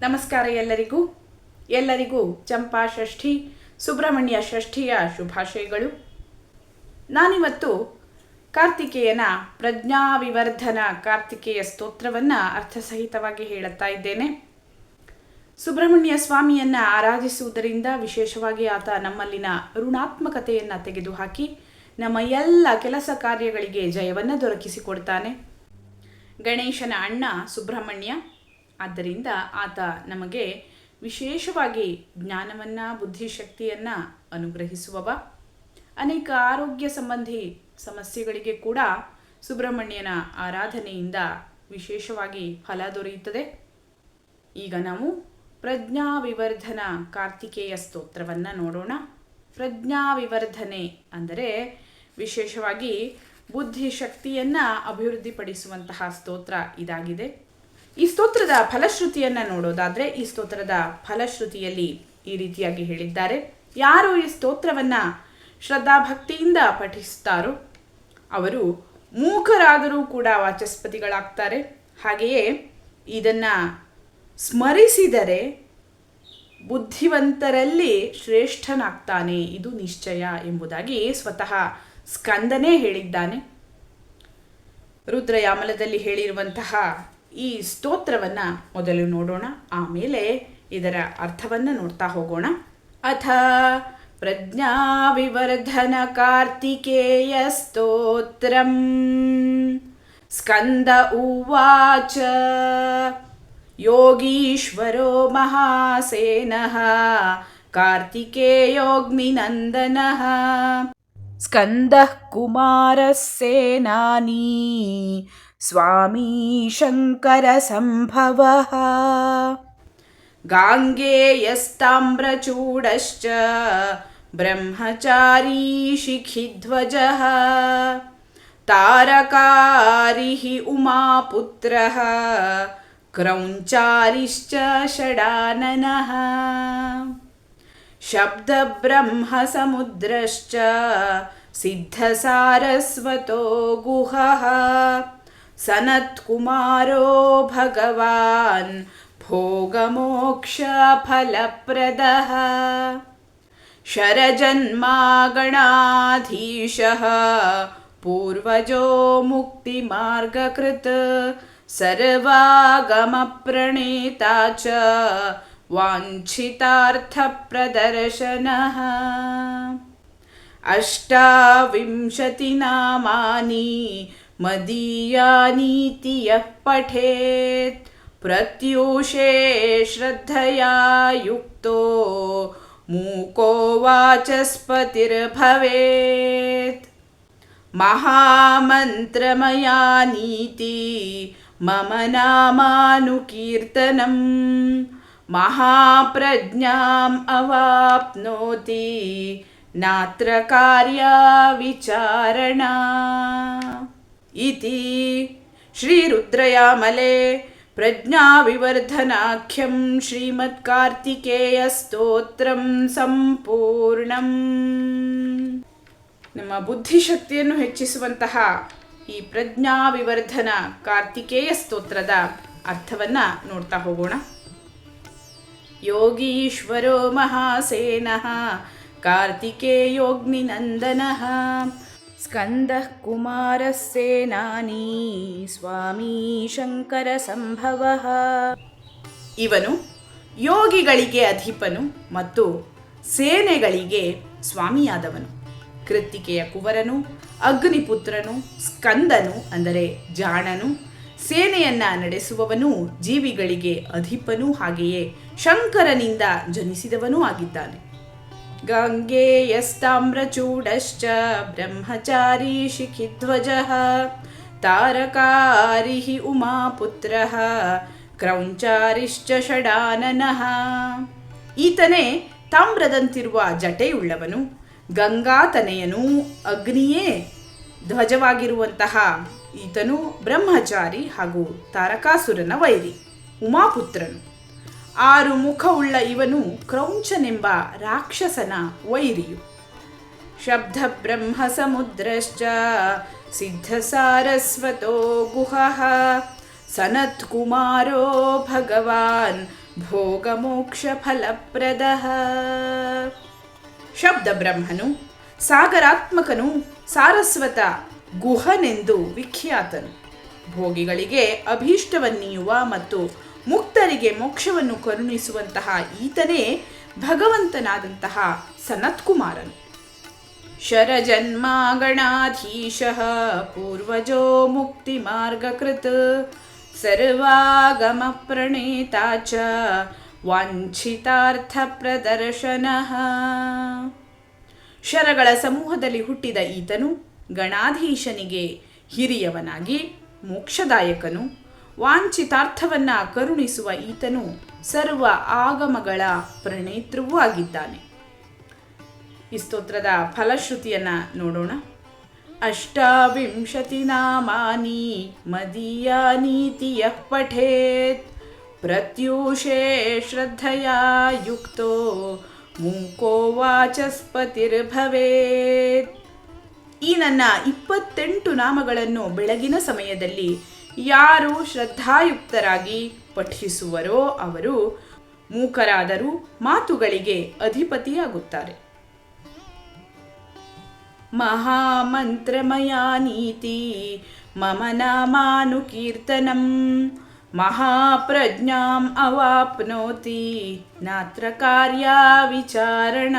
ನಮಸ್ಕಾರ ಎಲ್ಲರಿಗೂ ಚಂಪಾ ಷಷ್ಠಿ ಸುಬ್ರಹ್ಮಣ್ಯ ಷಷ್ಠಿಯ ಶುಭಾಶಯಗಳು. ನಾನಿವತ್ತು ಕಾರ್ತಿಕೇಯನ ಪ್ರಜ್ಞಾವಿವರ್ಧನ ಕಾರ್ತಿಕೇಯ ಸ್ತೋತ್ರವನ್ನು ಅರ್ಥಸಹಿತವಾಗಿ ಹೇಳುತ್ತಾ ಇದ್ದೇನೆ. ಸುಬ್ರಹ್ಮಣ್ಯ ಸ್ವಾಮಿಯನ್ನು ಆರಾಧಿಸುವುದರಿಂದ ವಿಶೇಷವಾಗಿ ಆತ ನಮ್ಮಲ್ಲಿನ ಋಣಾತ್ಮಕತೆಯನ್ನು ತೆಗೆದುಹಾಕಿ ನಮ್ಮ ಎಲ್ಲ ಕೆಲಸ ಕಾರ್ಯಗಳಿಗೆ ಜಯವನ್ನು ದೊರಕಿಸಿಕೊಡ್ತಾನೆ. ಗಣೇಶನ ಅಣ್ಣ ಸುಬ್ರಹ್ಮಣ್ಯ, ಆದ್ದರಿಂದ ಆತ ನಮಗೆ ವಿಶೇಷವಾಗಿ ಜ್ಞಾನವನ್ನು ಬುದ್ಧಿಶಕ್ತಿಯನ್ನು ಅನುಗ್ರಹಿಸುವವ. ಅನೇಕ ಆರೋಗ್ಯ ಸಂಬಂಧಿ ಸಮಸ್ಯೆಗಳಿಗೆ ಕೂಡ ಸುಬ್ರಹ್ಮಣ್ಯನ ಆರಾಧನೆಯಿಂದ ವಿಶೇಷವಾಗಿ ಫಲ ದೊರೆಯುತ್ತದೆ. ಈಗ ನಾವು ಪ್ರಜ್ಞಾವಿವರ್ಧನ ಕಾರ್ತಿಕೇಯ ಸ್ತೋತ್ರವನ್ನು ನೋಡೋಣ. ಪ್ರಜ್ಞಾವಿವರ್ಧನೆ ಅಂದರೆ ವಿಶೇಷವಾಗಿ ಬುದ್ಧಿಶಕ್ತಿಯನ್ನು ಅಭಿವೃದ್ಧಿಪಡಿಸುವಂತಹ ಸ್ತೋತ್ರ ಇದಾಗಿದೆ. ಈ ಸ್ತೋತ್ರದ ಫಲಶ್ರುತಿಯನ್ನು ನೋಡೋದಾದರೆ, ಈ ಸ್ತೋತ್ರದ ಫಲಶ್ರುತಿಯಲ್ಲಿ ಈ ರೀತಿಯಾಗಿ ಹೇಳಿದ್ದಾರೆ: ಯಾರು ಈ ಸ್ತೋತ್ರವನ್ನು ಶ್ರದ್ಧಾಭಕ್ತಿಯಿಂದ ಪಠಿಸುತ್ತಾರೋ ಅವರು ಮೂಕರಾದರೂ ಕೂಡ ವಾಚಸ್ಪತಿಗಳಾಗ್ತಾರೆ. ಹಾಗೆಯೇ ಇದನ್ನು ಸ್ಮರಿಸಿದರೆ ಬುದ್ಧಿವಂತರಲ್ಲಿ ಶ್ರೇಷ್ಠನಾಗ್ತಾನೆ, ಇದು ನಿಶ್ಚಯ ಎಂಬುದಾಗಿ ಸ್ವತಃ ಸ್ಕಂದನೇ ಹೇಳಿದ್ದಾನೆ. ರುದ್ರಯಾಮಲದಲ್ಲಿ ಹೇಳಿರುವಂತಹ ಈ ಸ್ತೋತ್ರವನ್ನು ಮೊದಲು ನೋಡೋಣ, ಆಮೇಲೆ ಇದರ ಅರ್ಥವನ್ನು ನೋಡ್ತಾ ಹೋಗೋಣ. ಅಥ ಪ್ರಜ್ಞಾವಿವರ್ಧನ ಕಾರ್ತಿಕೇಯ ಸ್ತೋತ್ರಂ. ಸ್ಕಂದ ಉವಾಚ. ಯೋಗೀಶ್ವರೋ ಮಹಾಸೇನಃ ಕಾರ್ತಿಕೇಯೋಗ್ನಿನಂದನಃ ಸ್ಕಂದಃ ಕುಮಾರಃ ಸೇನಾನಿ ಸ್ವಾಮೀ ಶಂಕರ ಸಂಭವಃ ಗಾಂಗೇಯಸ್ತಾಮ್ರಚೂಡಶ್ಚ ಬ್ರಹ್ಮಚಾರೀ ಶಿಖಿಧ್ವಜಃ ತಾರಕಾರಿಃ ಉಮಾಪುತ್ರಃ ಕ್ರೌಂಚಾರಿಶ್ಚ ಷಡಾನನಃ ಶಬ್ದಬ್ರಹ್ಮಸಮುದ್ರಶ್ಚ ಸಿದ್ಧಸಾರಸ್ವತೋ ಗುಹಃ ಸನತ್ಕುಮಾರೋ ಭಗವಾನ್ ಭೋಗಮೋಕ್ಷಫಲಪ್ರದಃ ಶರಜನ್ಮಾಗಣಾಧೀಶಃ ಪೂರ್ವಜೋ ಮುಕ್ತಿಮಾರ್ಗಕೃತ್ ಸರ್ವಾಗಮಪ್ರಣೇತಾ ಚ ವಾಂಛಿತಾರ್ಥಪ್ರದರ್ಶನಃ ಅಷ್ಟಾವಿಂಶತಿ ನಾಮಾನಿ ಮದೀಯಾನೀತಿ ಯಃ ಪಠೇತ್ ಪ್ರತ್ಯೂಷೇ ಶ್ರದ್ಧಯಾ ಯುಕ್ತೋ ಮೂಕೋ ವಾಚಸ್ಪತಿರ್ಭವೇತ್ ಮಹಾಮಂತ್ರಮಯಾನೀತಿ ಮಮ ನಾಮಾನುಕೀರ್ತನಂ ಮಹಾಪ್ರಜ್ಞಾಂ ಅವಾಪ್ನೋತಿ ನಾತ್ರ ಕಾರ್ಯ ವಿಚಾರಣಾ. ಇತಿ ಶ್ರೀರುದ್ರಯಾಮಲೆ ಪ್ರಜ್ಞಾವಿವರ್ಧನಾಖ್ಯಂ ಶ್ರೀಮತ್ಕಾರ್ತಿಕೇಯ ಸ್ತೋತ್ರಂ ಸಂಪೂರ್ಣಂ. ನಮ್ಮ ಬುದ್ಧಿಶಕ್ತಿಯನ್ನು ಹೆಚ್ಚಿಸುವಂತಹ ಈ ಪ್ರಜ್ಞಾವಿವರ್ಧನ ಕಾರ್ತಿಕೇಯ ಸ್ತೋತ್ರದ ಅರ್ಥವನ್ನು ನೋಡ್ತಾ ಹೋಗೋಣ. ಯೋಗೀಶ್ವರೋ ಮಹಾಸೇನಃ ಕಾರ್ತಿಕೇಯೋಗ್ನಿನಂದನಃ ಸ್ಕಂದಃ ಕುಮಾರಃ ಸೇನಾನಿ ಸ್ವಾಮೀ ಶಂಕರ ಸಂಭವಃ. ಇವನು ಯೋಗಿಗಳಿಗೆ ಅಧಿಪನು ಮತ್ತು ಸೇನೆಗಳಿಗೆ ಸ್ವಾಮಿಯಾದವನು. ಕೃತ್ತಿಕೆಯ ಕುವರನು, ಅಗ್ನಿಪುತ್ರನು, ಸ್ಕಂದನು ಅಂದರೆ ಜಾಣನು, ಸೇನೆಯನ್ನ ನಡೆಸುವವನು, ಜೀವಿಗಳಿಗೆ ಅಧಿಪನು, ಹಾಗೆಯೇ ಶಂಕರನಿಂದ ಜನಿಸಿದವನೂ ಆಗಿದ್ದಾನೆ. ಗಾಂಗೇಯಸ್ತಾಮ್ರಚೂಡಶ್ಚ ಬ್ರಹ್ಮಚಾರೀ ಶಿಖಿಧ್ವಜಃ ತಾರಕಾರಿಃ ಉಮಾಪುತ್ರಃ ಕ್ರೌಂಚಾರಿಶ್ಚ ಷಡಾನನಃ. ಈತನೇ ತಾಮ್ರದಂತಿರುವ ಜಟೆಯುಳ್ಳವನು, ಗಂಗಾತನೆಯನು, ಅಗ್ನಿಯೇ ಧ್ವಜವಾಗಿರುವಂತಹ ಈತನು ಬ್ರಹ್ಮಚಾರಿ ಹಾಗೂ ತಾರಕಾಸುರನ ವೈರಿ, ಉಮಾಪುತ್ರನು. 6 ಮುಖವುಳ್ಳ ಇವನು ಕ್ರೌಂಚನೆಂಬ ರಾಕ್ಷಸನ ವೈರಿಯು. ಶಬ್ದ ಬ್ರಹ್ಮ ಸಮುದ್ರಶ್ಚ ಸಿದ್ಧಸಾರಸ್ವತೋ ಗುಹಃ ಸನತ್ಕುಮಾರೋ ಭಗವಾನ್ ಭೋಗಮೋಕ್ಷ ಫಲಪ್ರದಃ. ಶಬ್ದ ಬ್ರಹ್ಮನು, ಸಾಗರಾತ್ಮಕನು, ಸಾರಸ್ವತ ಗುಹನೆಂದು ವಿಖ್ಯಾತನು. ಭೋಗಿಗಳಿಗೆ ಅಭೀಷ್ಟವನ್ನೀಯುವ ಮತ್ತು ಮುಕ್ತರಿಗೆ ಮೋಕ್ಷವನ್ನು ಕರುಣಿಸುವಂತಹ ಈತನೇ ಭಗವಂತನಾದಂತಹ ಸನತ್ಕುಮಾರನು. ಶರಜನ್ಮ ಗಣಾಧೀಶಃ ಪೂರ್ವಜೋ ಮುಕ್ತಿ ಮಾರ್ಗಕೃತ್ ಸರ್ವಾಗಮ ಪ್ರಣೇತಾ ಚ ವಾಂಛಿತಾರ್ಥ ಪ್ರದರ್ಶನಃ. ಶರಗಳ ಸಮೂಹದಲ್ಲಿ ಹುಟ್ಟಿದ ಈತನು ಗಣಾಧೀಶನಿಗೆ ಹಿರಿಯವನಾಗಿ ಮೋಕ್ಷದಾಯಕನು. ವಾಂಛಿತಾರ್ಥವನ್ನು ಕರುಣಿಸುವ ಈತನು ಸರ್ವ ಆಗಮಗಳ ಪ್ರಣೇತೃವೂ ಆಗಿದ್ದಾನೆ. ಈ ಸ್ತೋತ್ರದ ಫಲಶ್ರುತಿಯನ್ನು ನೋಡೋಣ. ಅಷ್ಟಾವಿಂಶತಿ ನಾಮಾನಿ ಮದೀಯಾನೀತಿ ಯಃ ಪಠೇತ್ ಪ್ರತ್ಯೂಷೇ ಶ್ರದ್ಧಯಾ ಯುಕ್ತೋ ಮೂಕೋ ವಾಚಸ್ಪತಿರ್ಭವೇತ್. ಈ ನನ್ನ 28 ನಾಮಗಳನ್ನು ಬೆಳಗಿನ ಸಮಯದಲ್ಲಿ ಯಾರು ಶ್ರದ್ಧಾಯುಕ್ತರಾಗಿ ಪಠಿಸುವರೋ ಅವರು ಮೂಕರಾದರೂ ಮಾತುಗಳಿಗೆ ಅಧಿಪತಿಯಾಗುತ್ತಾರೆ. ಮಹಾಮಂತ್ರಮಯಾ ನೀತಿ ಮಮ ನಾಮಾನುಕೀರ್ತನಂ ಮಹಾಪ್ರಜ್ಞಾಂ ಅವಾಪ್ನೋತಿ ನಾತ್ರ ಕಾರ್ಯ ವಿಚಾರಣ.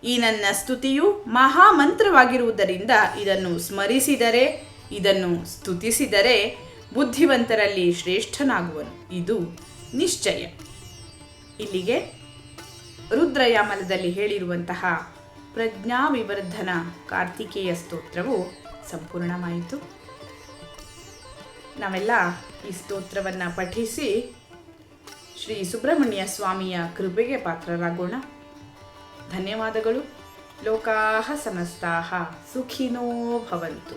ಈ ನನ್ನ ಸ್ತುತಿಯು ಮಹಾಮಂತ್ರವಾಗಿರುವುದರಿಂದ ಇದನ್ನು ಸ್ಮರಿಸಿದರೆ, ಇದನ್ನು ಸ್ತುತಿಸಿದರೆ ಬುದ್ಧಿವಂತರಲ್ಲಿ ಶ್ರೇಷ್ಠನಾಗುವನು, ಇದು ನಿಶ್ಚಯ. ಇಲ್ಲಿಗೆ ರುದ್ರಯಾಮಲದಲ್ಲಿ ಹೇಳಿರುವಂತಹ ಪ್ರಜ್ಞಾವಿವರ್ಧನ ಕಾರ್ತಿಕೇಯ ಸ್ತೋತ್ರವು ಸಂಪೂರ್ಣವಾಯಿತು. ನಾವೆಲ್ಲ ಈ ಸ್ತೋತ್ರವನ್ನು ಪಠಿಸಿ ಶ್ರೀ ಸುಬ್ರಹ್ಮಣ್ಯ ಸ್ವಾಮಿಯ ಕೃಪೆಗೆ ಪಾತ್ರರಾಗೋಣ. ಧನ್ಯವಾದಗಳು. ಲೋಕಾಃ ಸಮಸ್ತಾಃ ಸುಖಿನೋ ಭವಂತು.